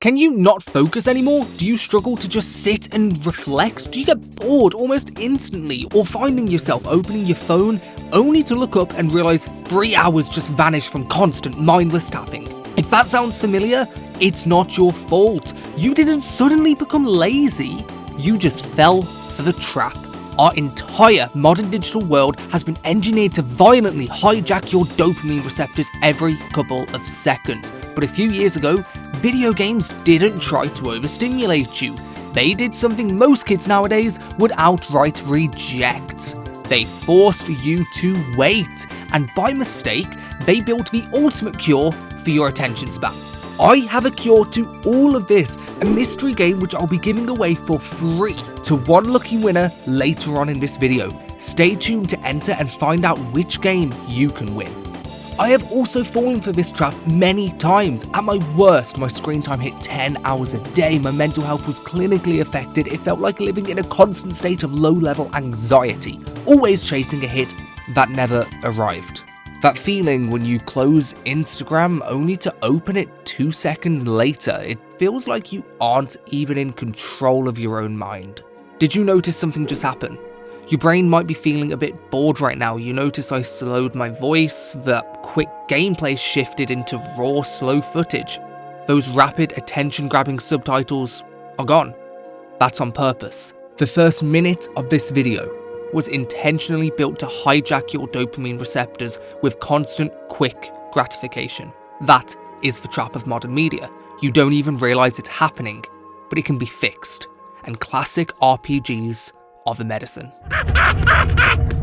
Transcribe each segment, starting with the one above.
Can you not focus anymore? Do you struggle to just sit and reflect? Do you get bored almost instantly, or finding yourself opening your phone only to look up and realize 3 hours just vanished from constant mindless tapping? If that sounds familiar, it's not your fault. You didn't suddenly become lazy, you just fell for the trap. Our entire modern digital world has been engineered to violently hijack your dopamine receptors every couple of seconds. But a few years ago, video games didn't try to overstimulate you. They did something most kids nowadays would outright reject. They forced you to wait, and by mistake, they built the ultimate cure for your attention span. I have a cure to all of this, a mystery game which I'll be giving away for free to one lucky winner later on in this video. Stay tuned to enter and find out which game you can win. I have also fallen for this trap many times. At my worst, my screen time hit 10 hours a day, my mental health was clinically affected, it felt like living in a constant state of low-level anxiety, always chasing a hit that never arrived. That feeling when you close Instagram only to open it 2 seconds later, it feels like you aren't even in control of your own mind. Did you notice something just happen? Your brain might be feeling a bit bored right now. You notice I slowed my voice, the quick gameplay shifted into raw, slow footage. Those rapid, attention-grabbing subtitles are gone. That's on purpose. The first minute of this video was intentionally built to hijack your dopamine receptors with constant, quick gratification. That is the trap of modern media. You don't even realize it's happening, but it can be fixed. And classic RPGs are the medicine.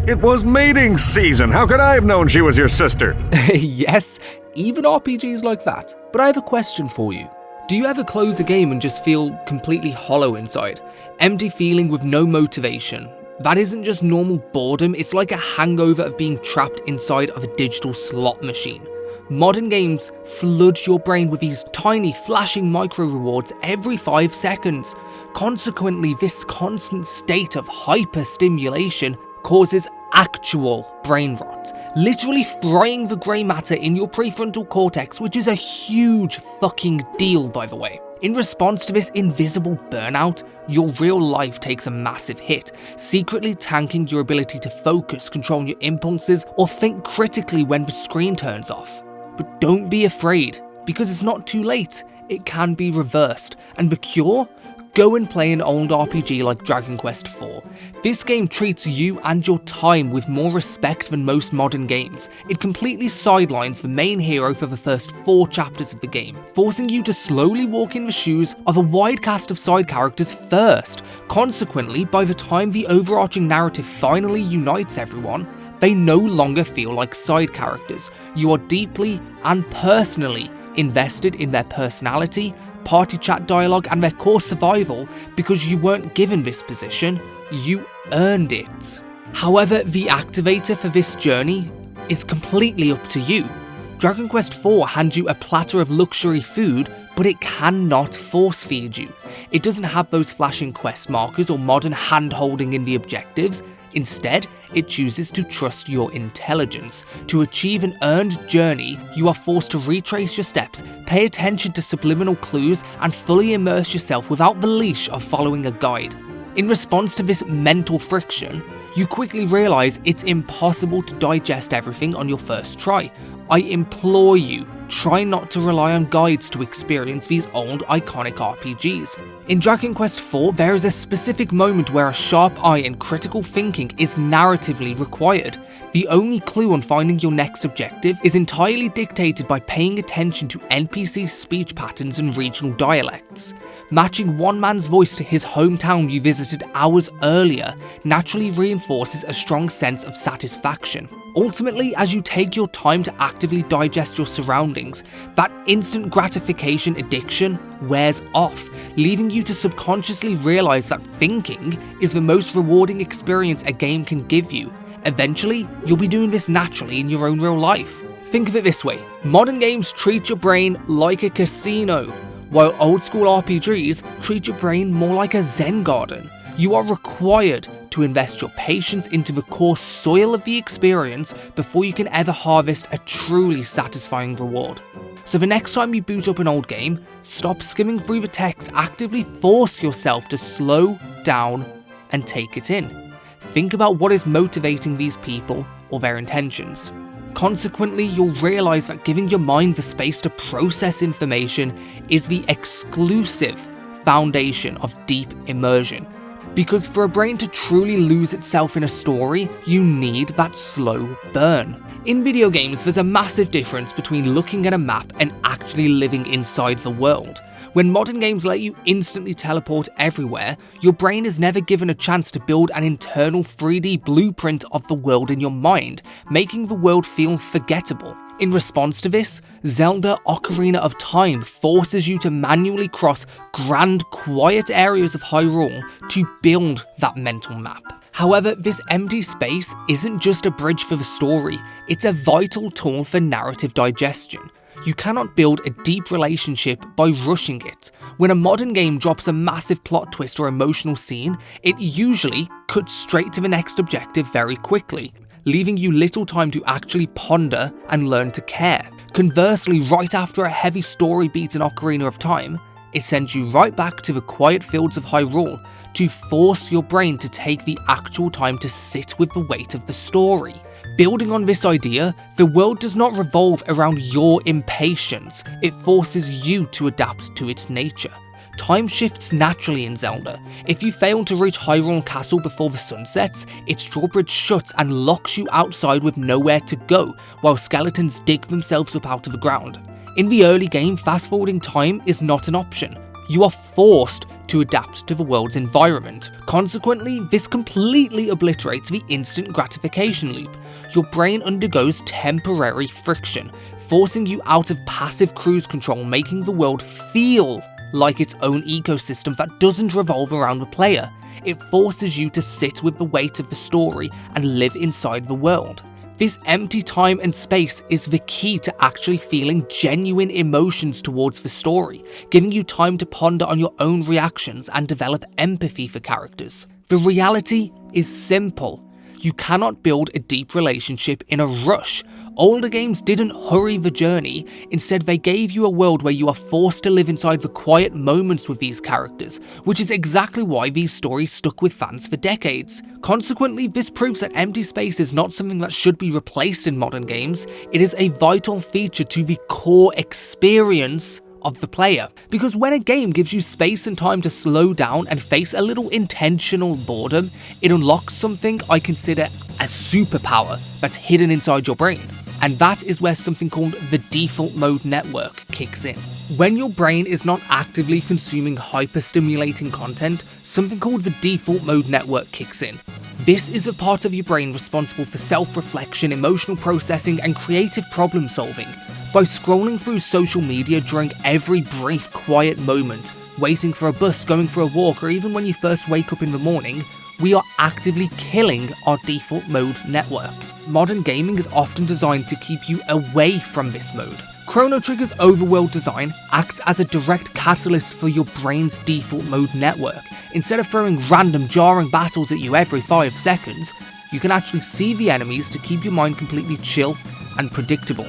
It was mating season. How could I have known she was your sister? Yes, even RPGs like that. But I have a question for you. Do you ever close a game and just feel completely hollow inside? Empty feeling with no motivation? That isn't just normal boredom, it's like a hangover of being trapped inside of a digital slot machine. Modern games flood your brain with these tiny flashing micro rewards every 5 seconds. Consequently, this constant state of hyper-stimulation causes actual brain rot, literally frying the grey matter in your prefrontal cortex, which is a huge fucking deal, by the way. In response to this invisible burnout, your real life takes a massive hit, secretly tanking your ability to focus, control your impulses, or think critically when the screen turns off. But don't be afraid, because it's not too late. It can be reversed, and the cure? Go and play an old RPG like Dragon Quest IV. This game treats you and your time with more respect than most modern games. It completely sidelines the main hero for the first 4 chapters of the game, forcing you to slowly walk in the shoes of a wide cast of side characters first. Consequently, by the time the overarching narrative finally unites everyone, they no longer feel like side characters. You are deeply and personally invested in their personality, party chat dialogue, and their core survival because you weren't given this position, you earned it. However, the activator for this journey is completely up to you. Dragon Quest IV hands you a platter of luxury food, but it cannot force feed you. It doesn't have those flashing quest markers or modern hand-holding in the objectives. Instead, it chooses to trust your intelligence. To achieve an earned journey, you are forced to retrace your steps, pay attention to subliminal clues, and fully immerse yourself without the leash of following a guide. In response to this mental friction, you quickly realize it's impossible to digest everything on your first try. I implore you, try not to rely on guides to experience these old iconic RPGs. In Dragon Quest IV, there is a specific moment where a sharp eye and critical thinking is narratively required. The only clue on finding your next objective is entirely dictated by paying attention to NPC speech patterns and regional dialects. Matching one man's voice to his hometown you visited hours earlier naturally reinforces a strong sense of satisfaction. Ultimately, as you take your time to actively digest your surroundings, that instant gratification addiction wears off, leaving you to subconsciously realize that thinking is the most rewarding experience a game can give you. Eventually, you'll be doing this naturally in your own real life. Think of it this way, modern games treat your brain like a casino, while old school RPGs treat your brain more like a Zen garden. You are required to invest your patience into the core soil of the experience before you can ever harvest a truly satisfying reward. So the next time you boot up an old game, stop skimming through the text, actively force yourself to slow down and take it in. Think about what is motivating these people or their intentions. Consequently, you'll realise that giving your mind the space to process information is the exclusive foundation of deep immersion. Because for a brain to truly lose itself in a story, you need that slow burn. In video games, there's a massive difference between looking at a map and actually living inside the world. When modern games let you instantly teleport everywhere, your brain is never given a chance to build an internal 3D blueprint of the world in your mind, making the world feel forgettable. In response to this, Zelda Ocarina of Time forces you to manually cross grand, quiet areas of Hyrule to build that mental map. However, this empty space isn't just a bridge for the story, it's a vital tool for narrative digestion. You cannot build a deep relationship by rushing it. When a modern game drops a massive plot twist or emotional scene, it usually cuts straight to the next objective very quickly, leaving you little time to actually ponder and learn to care. Conversely, right after a heavy story beat in Ocarina of Time, it sends you right back to the quiet fields of Hyrule to force your brain to take the actual time to sit with the weight of the story. Building on this idea, the world does not revolve around your impatience, it forces you to adapt to its nature. Time shifts naturally in Zelda. If you fail to reach Hyrule Castle before the sun sets, its drawbridge shuts and locks you outside with nowhere to go, while skeletons dig themselves up out of the ground. In the early game, fast-forwarding time is not an option. You are forced to adapt to the world's environment. Consequently, this completely obliterates the instant gratification loop. Your brain undergoes temporary friction, forcing you out of passive cruise control, making the world feel like its own ecosystem that doesn't revolve around the player. It forces you to sit with the weight of the story and live inside the world. This empty time and space is the key to actually feeling genuine emotions towards the story, giving you time to ponder on your own reactions and develop empathy for characters. The reality is simple. You cannot build a deep relationship in a rush. Older games didn't hurry the journey, instead they gave you a world where you are forced to live inside the quiet moments with these characters, which is exactly why these stories stuck with fans for decades. Consequently, this proves that empty space is not something that should be replaced in modern games, it is a vital feature to the core experience of the player. Because when a game gives you space and time to slow down and face a little intentional boredom, it unlocks something I consider a superpower that's hidden inside your brain. And that is where something called the default mode network kicks in. When your brain is not actively consuming hyper-stimulating content, something called the default mode network kicks in. This is a part of your brain responsible for self-reflection, emotional processing, and creative problem solving. By scrolling through social media during every brief quiet moment, waiting for a bus, going for a walk, or even when you first wake up in the morning, we are actively killing our default mode network. Modern gaming is often designed to keep you away from this mode. Chrono Trigger's overworld design acts as a direct catalyst for your brain's default mode network. Instead of throwing random jarring battles at you every 5 seconds, you can actually see the enemies to keep your mind completely chill and predictable.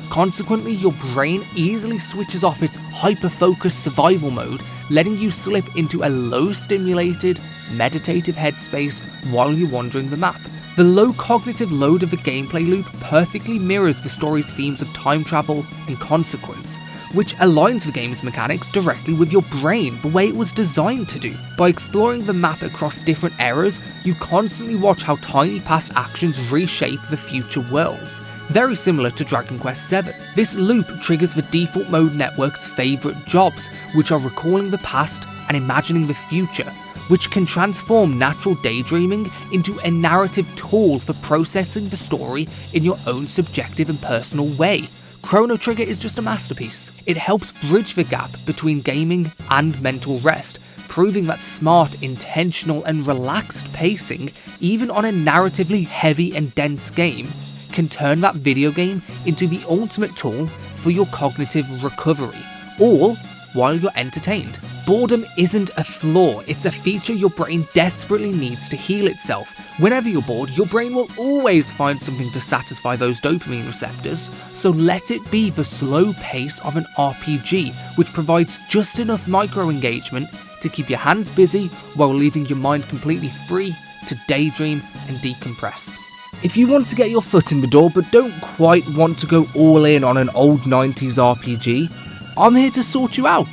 Consequently, your brain easily switches off its hyper-focused survival mode, letting you slip into a low-stimulated, meditative headspace while you're wandering the map. The low cognitive load of the gameplay loop perfectly mirrors the story's themes of time travel and consequence, which aligns the game's mechanics directly with your brain the way it was designed to do. By exploring the map across different eras, you constantly watch how tiny past actions reshape the future worlds. Very similar to Dragon Quest VII. This loop triggers the default mode network's favourite jobs, which are recalling the past and imagining the future, which can transform natural daydreaming into a narrative tool for processing the story in your own subjective and personal way. Chrono Trigger is just a masterpiece. It helps bridge the gap between gaming and mental rest, proving that smart, intentional, and relaxed pacing, even on a narratively heavy and dense game, can turn that video game into the ultimate tool for your cognitive recovery, all while you're entertained. Boredom isn't a flaw, it's a feature your brain desperately needs to heal itself. Whenever you're bored, your brain will always find something to satisfy those dopamine receptors, so let it be the slow pace of an RPG, which provides just enough micro-engagement to keep your hands busy while leaving your mind completely free to daydream and decompress. If you want to get your foot in the door but don't quite want to go all in on an old 90s RPG, I'm here to sort you out.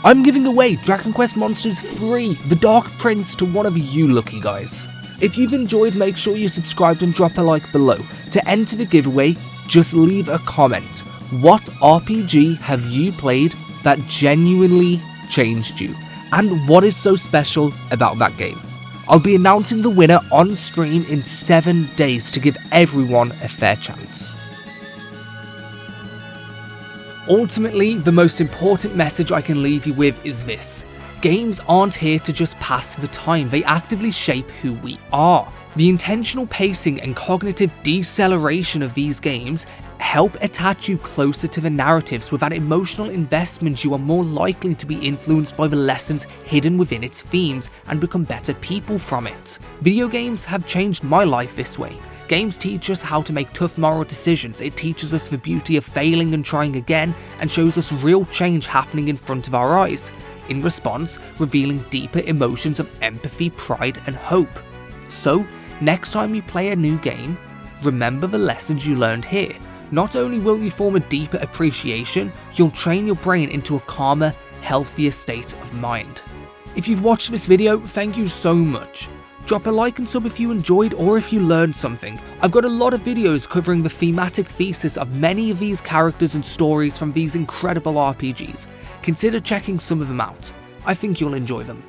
I'm giving away Dragon Quest Monsters free, The Dark Prince, to one of you lucky guys. If you've enjoyed, make sure you subscribe and drop a like below. To enter the giveaway, just leave a comment. What RPG have you played that genuinely changed you? And what is so special about that game? I'll be announcing the winner on stream in 7 days to give everyone a fair chance. Ultimately, the most important message I can leave you with is this. Games aren't here to just pass the time, they actively shape who we are. The intentional pacing and cognitive deceleration of these games help attach you closer to the narratives. With that emotional investment, you are more likely to be influenced by the lessons hidden within its themes and become better people from it. Video games have changed my life this way. Games teach us how to make tough moral decisions, it teaches us the beauty of failing and trying again, and shows us real change happening in front of our eyes. In response, revealing deeper emotions of empathy, pride, and hope. So, next time you play a new game, remember the lessons you learned here. Not only will you form a deeper appreciation, you'll train your brain into a calmer, healthier state of mind. If you've watched this video, thank you so much. Drop a like and sub if you enjoyed or if you learned something. I've got a lot of videos covering the thematic thesis of many of these characters and stories from these incredible RPGs. Consider checking some of them out. I think you'll enjoy them.